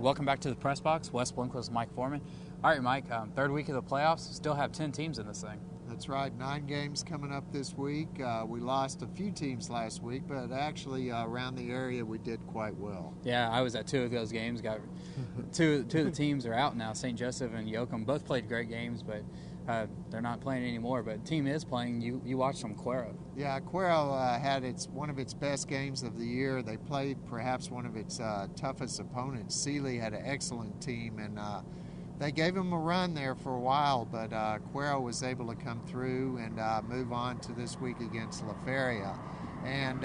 welcome back to the Press Box. Wes Blinkow's Mike Foreman. All right, Mike, third week of the playoffs. Still have 10 teams in this thing. That's right. 9 games coming up this week. We lost a few teams last week, but actually around the area we did quite well. Yeah, I was at 2 of those games. Got two of the teams are out now. St. Joseph and Yoakum both played great games, but they're not playing anymore. But the team is playing. You watched some Cuero. Yeah, Cuero had one of its best games of the year. They played perhaps one of its toughest opponents. Sealy had an excellent team, and they gave him a run there for a while, but Cuero was able to come through and move on to this week against La Feria. And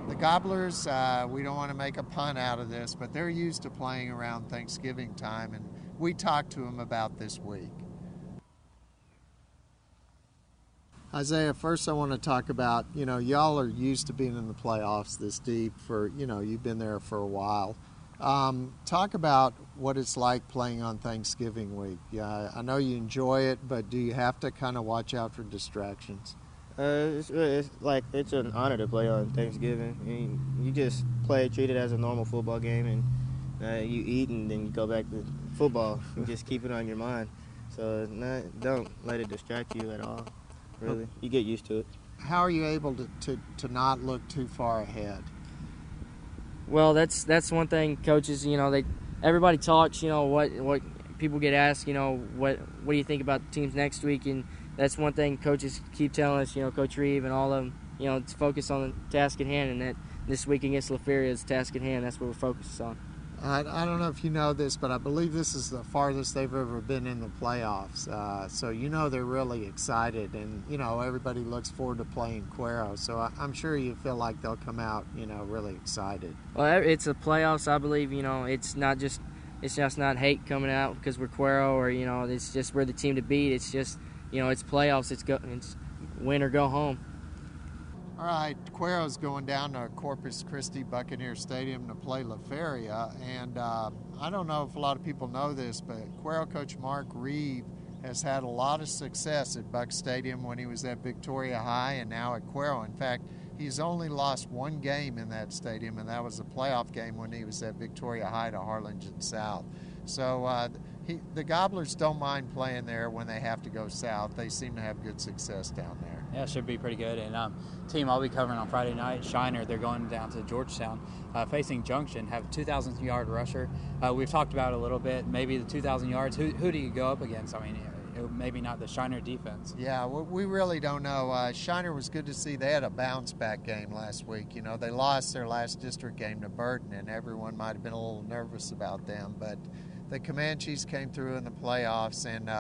the Gobblers, we don't want to make a pun out of this, but they're used to playing around Thanksgiving time, and we talked to them about this week. Isaiah, first I want to talk about, y'all are used to being in the playoffs this deep for, you've been there for a while. Talk about what it's like playing on Thanksgiving week. Yeah, I know you enjoy it, but do you have to kind of watch out for distractions? It's an honor to play on Thanksgiving. I mean, you just treat it as a normal football game, and you eat and then you go back to football. You just keep it on your mind. So don't let it distract you at all. Really, you get used to it. How are you able to not look too far ahead? Well, that's one thing coaches, everybody talks, what people get asked, what do you think about the teams next week? And that's one thing coaches keep telling us, Coach Reeve and all of them, to focus on the task at hand, and that this week against La Feria is task at hand. That's what we're focused on. I don't know if you know this, but I believe this is the farthest they've ever been in the playoffs. So they're really excited, and everybody looks forward to playing Cuero. So I'm sure you feel like they'll come out, really excited. Well, it's a playoffs. I believe it's just not hate coming out because we're Cuero, or it's just we're the team to beat. It's just it's playoffs. It's win or go home. All right, Cuero's going down to Corpus Christi Buccaneer Stadium to play La Feria, and I don't know if a lot of people know this, but Cuero coach Mark Reeve has had a lot of success at Buck Stadium when he was at Victoria High and now at Cuero. In fact, he's only lost one game in that stadium, and that was a playoff game when he was at Victoria High to Harlingen South. So the Gobblers don't mind playing there when they have to go south. They seem to have good success down there. Yeah, it should be pretty good. And team I'll be covering on Friday night, Shiner, they're going down to Georgetown, facing Junction, have a 2,000-yard rusher. We've talked about it a little bit, maybe the 2,000 yards. Who do you go up against? I mean, maybe not the Shiner defense. Yeah, we really don't know. Shiner was good to see. They had a bounce-back game last week. They lost their last district game to Burton, and everyone might have been a little nervous about them. But the Comanches came through in the playoffs, and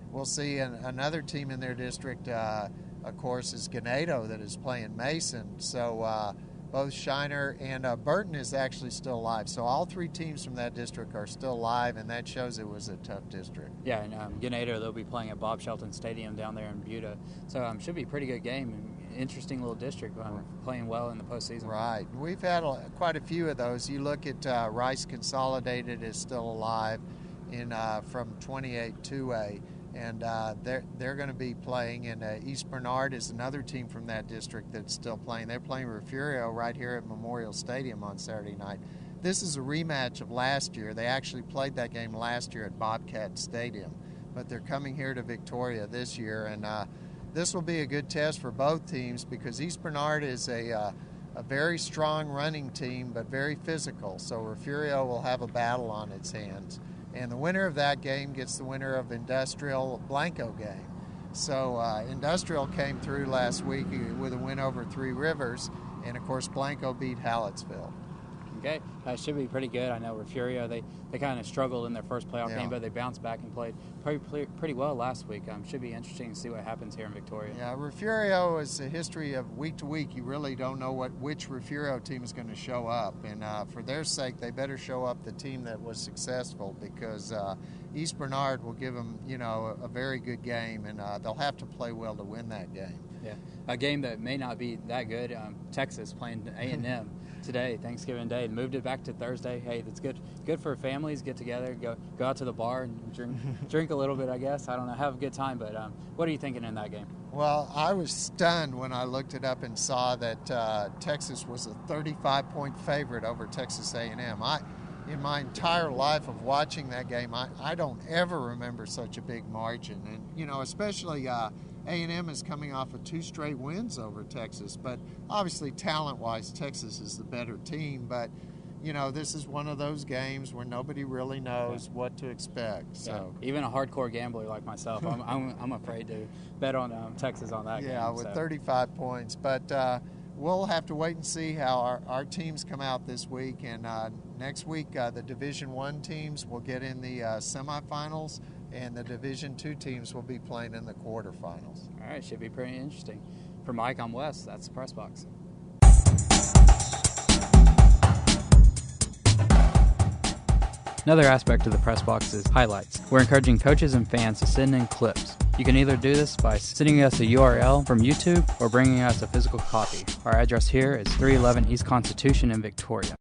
we'll see another team in their district, of course, is Ganado that is playing Mason. So both Shiner and Burton is actually still alive. So all 3 teams from that district are still alive, and that shows it was a tough district. Yeah, and Ganado, they'll be playing at Bob Shelton Stadium down there in Buda. So should be a pretty good game. Interesting little district, playing well in the postseason. Right. We've had quite a few of those. You look at Rice Consolidated is still alive from 28 2A. And they're going to be playing, and East Bernard is another team from that district that's still playing. They're playing Refugio right here at Memorial Stadium on Saturday night. This is a rematch of last year. They actually played that game last year at Bobcat Stadium, but they're coming here to Victoria this year, and this will be a good test for both teams because East Bernard is a very strong running team, but very physical, so Refugio will have a battle on its hands. And the winner of that game gets the winner of Industrial Blanco game. So Industrial came through last week with a win over Three Rivers, and of course Blanco beat Hallettsville. Okay, should be pretty good. I know Refugio, they kind of struggled in their first playoff game, but they bounced back and played pretty well last week. Should be interesting to see what happens here in Victoria. Yeah, Refugio is a history of week to week. You really don't know which Refugio team is going to show up, and for their sake, they better show up the team that was successful because East Bernard will give them, a very good game, and they'll have to play well to win that game. Yeah, a game that may not be that good. Texas playing A&M. Today, Thanksgiving Day, moved it back to Thursday. Hey, that's good for families, get together, go out to the bar and drink a little bit, I guess. I don't know, have a good time, but what are you thinking in that game? Well, I was stunned when I looked it up and saw that Texas was a 35-point favorite over Texas A&M. in my entire life of watching that game, I don't ever remember such a big margin. And, you know, especially A&M is coming off of 2 straight wins over Texas. But obviously, talent-wise, Texas is the better team. But, you know, this is one of those games where nobody really knows what to expect. So even a hardcore gambler like myself, I'm afraid to bet on Texas on that game. Yeah, with 35 points. But we'll have to wait and see how our teams come out this week. And next week, the Division I teams will get in the semifinals, and the Division II teams will be playing in the quarterfinals. All right, should be pretty interesting. For Mike, I'm Wes. That's the Press Box. Another aspect of the Press Box is highlights. We're encouraging coaches and fans to send in clips. You can either do this by sending us a URL from YouTube or bringing us a physical copy. Our address here is 311 East Constitution in Victoria.